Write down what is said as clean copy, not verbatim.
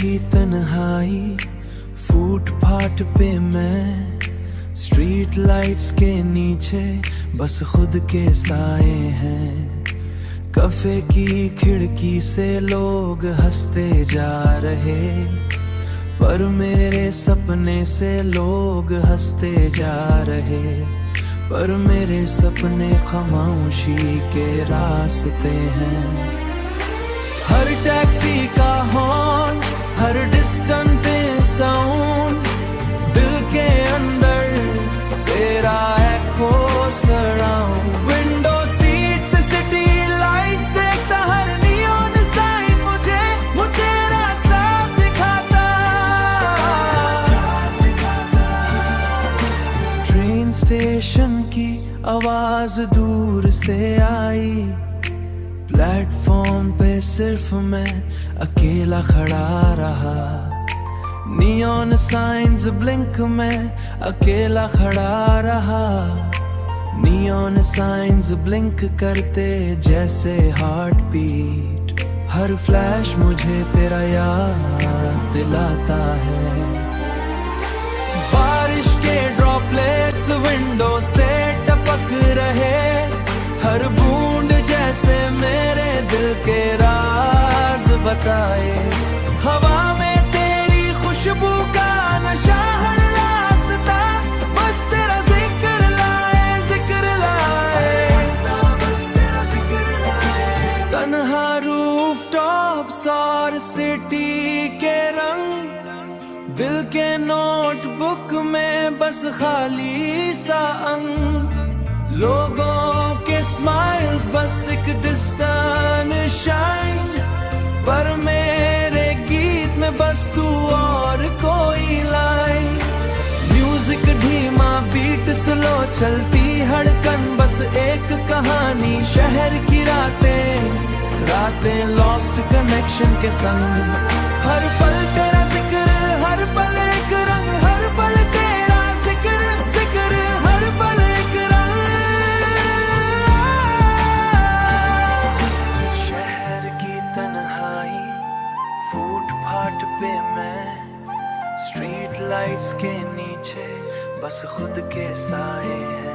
की तन्हाई, फुटपाथ पे मैं, स्ट्रीट लाइट्स के नीचे बस खुद के साए हैं। कैफे की खिड़की से लोग हंसते जा रहे, पर मेरे सपने से लोग हंसते जा रहे, पर मेरे सपने खामोशी के रास्ते हैं। हर टैक्सी का हॉर्न, हर डिस्टेंट साउंड, दिल के अंदर तेरा एको सराउंड। विंडो सीट से सिटी लाइट्स देखता, हर नियॉन साइन मुझे वो तेरा साथ दिखाता। ट्रेन स्टेशन की आवाज दूर से आई, प्लेटफॉर्म पे सिर्फ मैं अकेला खड़ा रहा। नियॉन साइंस ब्लिंक में अकेला खड़ा रहा। नियॉन साइंस ब्लिंक करते जैसे हार्ट बीट, हर फ्लैश मुझे तेरा याद दिलाता है। बारिश के ड्रॉपलेट्स विंडो से टपक रहे, हर बूंद जैसे मेरे दिल के राज बताए। हवा में तेरी खुशबू का नशा, हर रास्ता बस तेरा जिक्र लाए, जिक्र लाए, बस तेरा जिक्र लाए। तन्हा रूफटॉप्स और सिटी के रंग, दिल के नोटबुक में बस खाली सा अंग। लोगों के स्माइल्स बस एक डिस्टेंट शाइन, पर मेरे गीत में बस तू और कोई लाइन। म्यूजिक धीमा, बीट स्लो, चलती धड़कन, बस एक कहानी। शहर की रातें, रातें लॉस्ट कनेक्शन के संग। हर पल तेरा जिक्र, हर पल एक रंग, हर पल तेरा जिक्र, जिक्र हर पल एक रंग। शहर की तन्हाई, फुटपाथ पे मैं, स्ट्रीट लाइट्स के नीचे बस खुद के साए हैं।